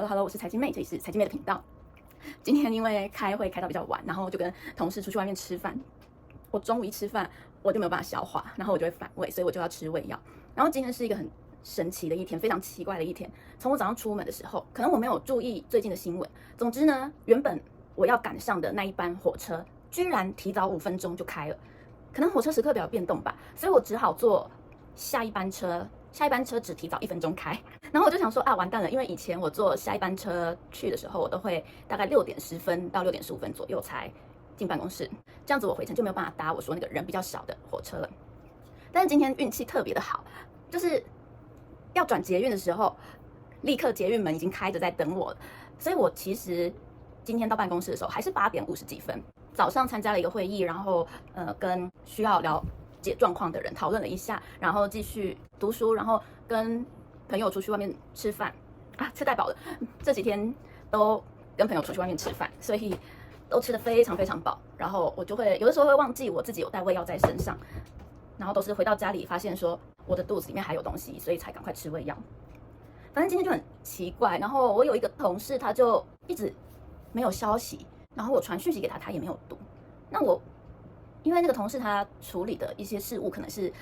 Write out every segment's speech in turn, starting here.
Hello， 我是财经妹，这里是财经妹的频道。今天因为开会开到比较晚，然后就跟同事出去外面吃饭。我中午一吃饭，我就没有办法消化，然后我就会反胃，所以我就要吃胃药。然后今天是一个很神奇的一天，非常奇怪的一天。从我早上出门的时候，可能我没有注意最近的新闻。总之呢，原本我要赶上的那一班火车，居然提早5分钟就开了。可能火车时刻表变动吧，所以我只好坐下一班车。下一班车只提早1分钟开，然后我就想说啊，完蛋了，因为以前我坐下一班车去的时候，我都会大概6点10分到6点15分左右才进办公室，这样子我回程就没有办法搭我说那个人比较少的火车了。但是今天运气特别的好，就是要转捷运的时候，立刻捷运门已经开着在等我了，所以我其实今天到办公室的时候还是8点50几分。早上参加了一个会议，然后跟需要了解状况的人讨论了一下，然后继续读书，然后跟朋友出去外面吃饭啊，吃太饱了。这几天都跟朋友出去外面吃饭，所以都吃得非常非常饱。然后我就会有的时候会忘记我自己有带胃药在身上，然后都是回到家里发现说我的肚子里面还有东西，所以才赶快吃胃药。反正今天就很奇怪，然后我有一个同事他就一直没有消息，然后我传讯息给他，他也没有读。那我因为那个同事他处理的一些事务可能是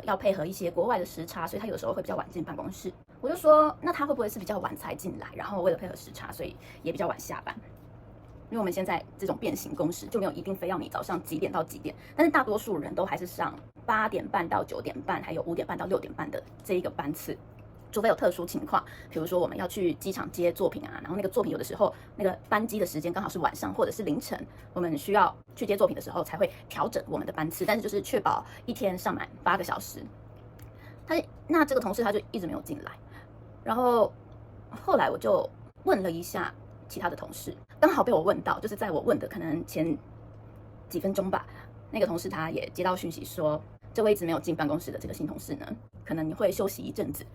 要配合一些国外的时差，所以他有的时候会比较晚进办公室。我就说，那他会不会是比较晚才进来，然后为了配合时差，所以也比较晚下班？因为我们现在这种变形工时就没有一定非要你早上几点到几点，但是大多数人都还是上8点半到9点半，还有5点半到6点半的这一个班次。除非有特殊情况，比如说我们要去机场接作品啊，然后那个作品有的时候那个班机的时间刚好是晚上或者是凌晨，我们需要去接作品的时候才会调整我们的班次，但是就是确保一天上满8个小时。那这个同事他就一直没有进来，然后后来我就问了一下其他的同事，刚好被我问到，就是在我问的可能前几分钟吧，那个同事他也接到讯息说，这位一直没有进办公室的这个新同事呢，可能你会休息一阵子。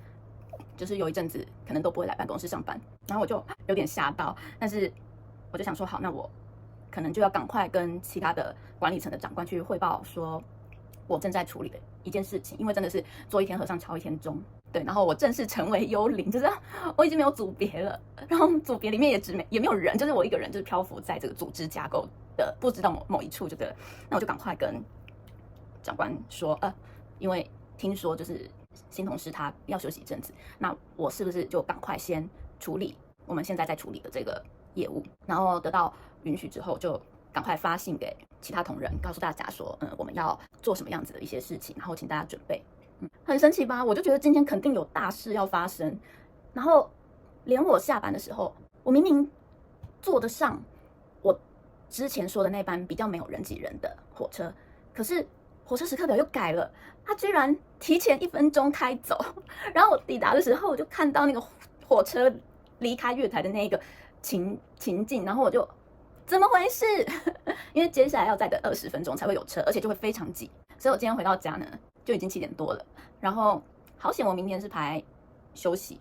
就是有一阵子可能都不会来办公室上班，然后我就有点吓到，但是我就想说好，那我可能就要赶快跟其他的管理层的长官去汇报，说我正在处理的一件事情，因为真的是做一天和尚敲一天钟，对，然后我正式成为幽灵，就是我已经没有组别了，然后组别里面也没有人，就是我一个人就是漂浮在这个组织架构的不知道某一处，就对了，那我就赶快跟长官说，因为听说就是新同事他要休息一阵子，那我是不是就赶快先处理我们现在在处理的这个业务，然后得到允许之后，就赶快发信给其他同仁，告诉大家说，我们要做什么样子的一些事情，然后请大家准备。很神奇吧？我就觉得今天肯定有大事要发生，然后连我下班的时候，我明明坐得上我之前说的那班比较没有人挤人的火车，可是火车时刻表又改了，他居然提前1分钟开走。然后我抵达的时候，我就看到那个火车离开月台的那个情境，然后我就怎么回事？因为接下来要再等20分钟才会有车，而且就会非常挤。所以我今天回到家呢，就已经7点多了。然后好险，我明天是排休息。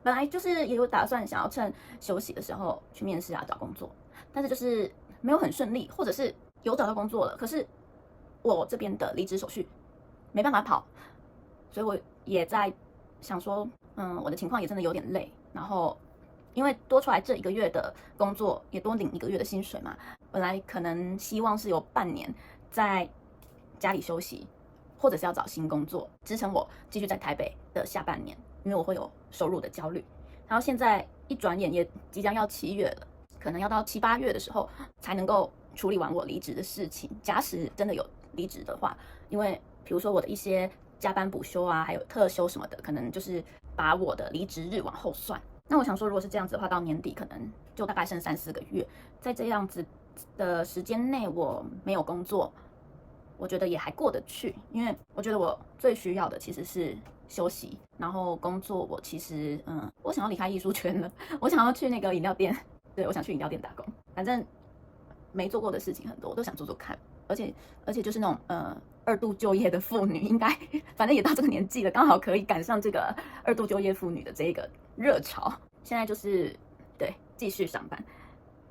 本来就是也有打算想要趁休息的时候去面试啊，找工作，但是就是没有很顺利，或者是有找到工作了，可是我这边的离职手续没办法跑，所以我也在想说，我的情况也真的有点累，然后因为多出来这1个月的工作，也多领1个月的薪水嘛，本来可能希望是有半年在家里休息，或者是要找新工作支撑我继续在台北的下半年，因为我会有收入的焦虑。然后现在一转眼也即将要7月了，可能要到7、8月的时候才能够处理完我离职的事情。假使真的有离职的话，因为比如说我的一些加班补休啊，还有特休什么的，可能就是把我的离职日往后算。那我想说，如果是这样子的话，到年底可能就大概剩3、4个月，在这样子的时间内我没有工作，我觉得也还过得去。因为我觉得我最需要的其实是休息，然后工作我其实我想要离开艺术圈了，我想要去那个饮料店，对，我想去饮料店打工，反正没做过的事情很多，我都想做做看。而且就是那种2度就业的妇女，应该反正也到这个年纪了，刚好可以赶上这个2度就业妇女的这个热潮。现在就是对继续上班，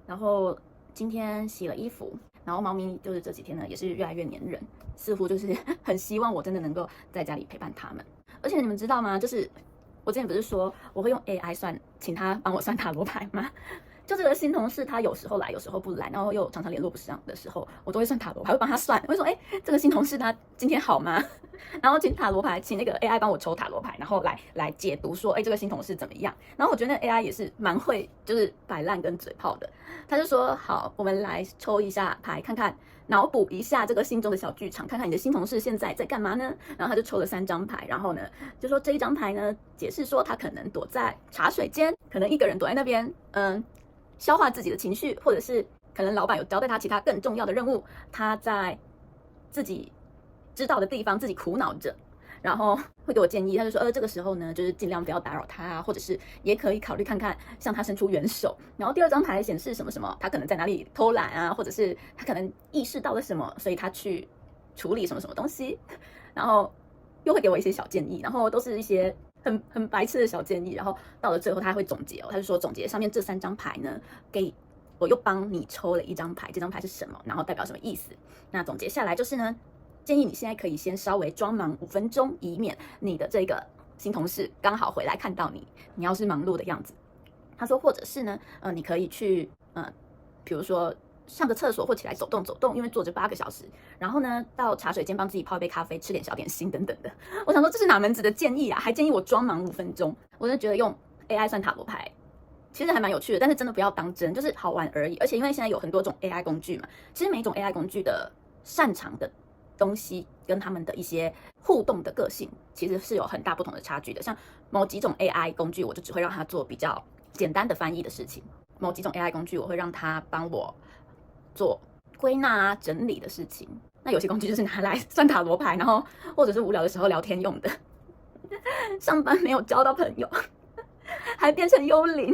然后今天洗了衣服，然后猫咪就是这几天呢也是越来越黏人，似乎就是很希望我真的能够在家里陪伴它们。而且你们知道吗？就是我之前不是说我会用 AI 算，请他帮我算塔罗牌吗？就这个新同事，他有时候来，有时候不来，然后又常常联络不上的时候，我都会算塔罗牌，会帮他算。我会说，这个新同事他今天好吗？然后请塔罗牌，请那个 AI 帮我抽塔罗牌，然后来解读说，这个新同事怎么样？然后我觉得那 AI 也是蛮会，就是摆烂跟嘴炮的。他就说，好，我们来抽一下牌，看看脑补一下这个心中的小剧场，看看你的新同事现在在干嘛呢？然后他就抽了3张牌，然后呢，就说这一张牌呢，解释说他可能躲在茶水间，可能一个人躲在那边，消化自己的情绪，或者是可能老板有交代他其他更重要的任务，他在自己知道的地方自己苦恼着，然后会给我建议。他就说，这个时候呢，就是尽量不要打扰他啊，或者是也可以考虑看看向他伸出援手。然后第2张牌显示什么什么，他可能在哪里偷懒啊，或者是他可能意识到了什么，所以他去处理什么什么东西，然后又会给我一些小建议，然后都是一些很白痴的小建议，然后到了最后他还会总结他就说总结上面这3张牌呢，我又帮你抽了1张牌，这张牌是什么，然后代表什么意思？那总结下来就是呢，建议你现在可以先稍微装忙5分钟，以免你的这个新同事刚好回来看到你要是忙碌的样子。他说，或者是呢，你可以去比如说上个厕所或起来走动走动，因为坐着8个小时，然后呢到茶水间帮自己泡一杯咖啡，吃点小点心等等的。我想说这是哪门子的建议啊？还建议我装忙5分钟？我就觉得用 AI 算塔罗牌其实还蛮有趣的，但是真的不要当真，就是好玩而已。而且因为现在有很多种 AI 工具嘛，其实每一种 AI 工具的擅长的东西跟他们的一些互动的个性，其实是有很大不同的差距的。像某几种 AI 工具，我就只会让它做比较简单的翻译的事情；某几种 AI 工具，我会让它帮我做归纳啊、整理的事情。那有些工具就是拿来算塔罗牌，然后或者是无聊的时候聊天用的。上班没有交到朋友，还变成幽灵，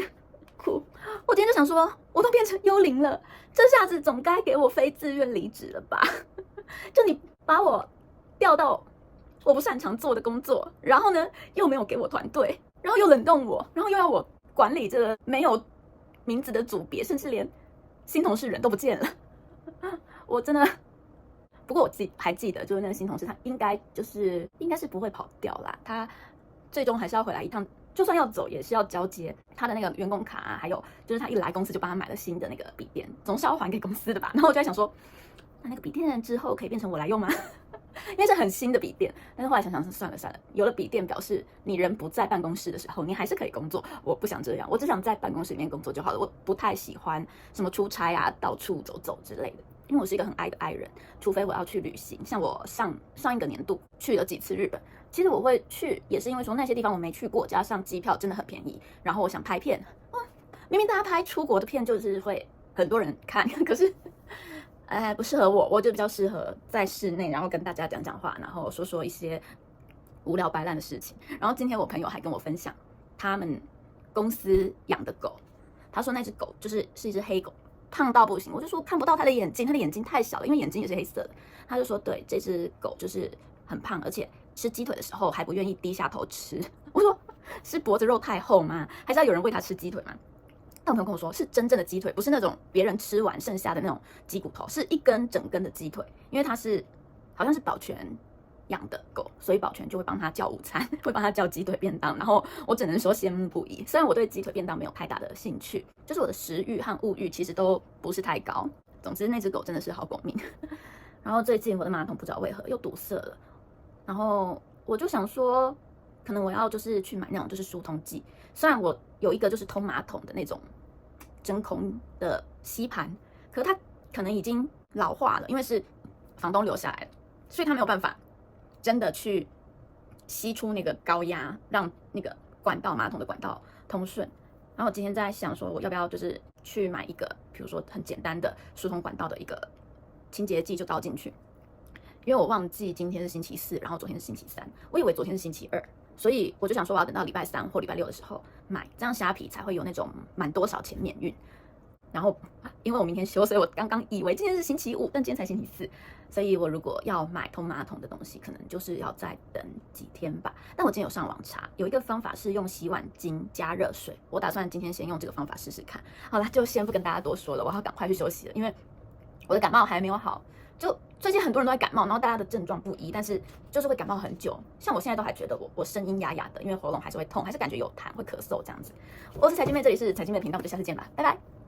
哭！我今天就想说，我都变成幽灵了，这下子总该给我非自愿离职了吧？就你把我调到我不擅长做的工作，然后呢又没有给我团队，然后又冷冻我，然后又要我管理这个没有名字的组别，甚至连新同事人都不见了。我真的，不过我自己还记得，就是那个新同事他应该是不会跑掉啦，他最终还是要回来一趟，就算要走也是要交接他的那个员工卡啊，还有就是他一来公司就帮他买了新的那个笔电，总是要还给公司的吧。然后我就在想说，那个笔电之后可以变成我来用吗？因为是很新的笔电，但是后来想想是算了，有了笔电表示你人不在办公室的时候，你还是可以工作。我不想这样，我只想在办公室里面工作就好了。我不太喜欢什么出差啊、到处走走之类的，因为我是一个很爱的爱人，除非我要去旅行。像我上一个年度去了几次日本，其实我会去也是因为说那些地方我没去过，加上机票真的很便宜，然后我想拍片。明明大家拍出国的片就是会很多人看，可是不适合我就比较适合在室内，然后跟大家讲讲话，然后说一些无聊白烂的事情。然后今天我朋友还跟我分享他们公司养的狗，他说那只狗是一只黑狗，胖到不行。我就说看不到它的眼睛，它的眼睛太小了，因为眼睛也是黑色的。他就说对，这只狗就是很胖，而且吃鸡腿的时候还不愿意低下头吃。我说是脖子肉太厚吗？还是要有人喂它吃鸡腿吗？但我朋友跟我说，是真正的鸡腿，不是那种别人吃完剩下的那种鸡骨头，是一根整根的鸡腿。因为它是好像是保全养的狗，所以保全就会帮他叫午餐，会帮他叫鸡腿便当。然后我只能说羡慕不已。虽然我对鸡腿便当没有太大的兴趣，就是我的食欲和物欲其实都不是太高。总之那只狗真的是好狗命。然后最近我的马桶不知道为何又堵塞了，然后我就想说，可能我要就是去买那种就是疏通剂。虽然我有一个就是通马桶的那种真空的吸盘，可是它可能已经老化了，因为是房东留下来的，所以他没有办法真的去吸出那个高压，让那个马桶的管道通顺。然后我今天在想说，我要不要就是去买一个，比如说很简单的疏通管道的一个清洁剂就倒进去，因为我忘记今天是星期4，然后昨天是星期3，我以为昨天是星期2。所以我就想说，我要等到礼拜3或礼拜6的时候买，这样虾皮才会有那种满多少钱免运。然后因为我明天休，所以我刚刚以为今天是星期5，但今天才星期4，所以我如果要买通马桶的东西，可能就是要再等几天吧。但我今天有上网查，有一个方法是用洗碗巾加热水，我打算今天先用这个方法试试看。好了，就先不跟大家多说了，我要赶快去休息了，因为我的感冒还没有好，就最近很多人都在感冒，然后大家的症状不一，但是就是会感冒很久。像我现在都还觉得我声音哑哑的，因为喉咙还是会痛，还是感觉有痰，会咳嗽这样子。我是财经妹，这里是财经妹频道，我们就下次见吧，拜拜。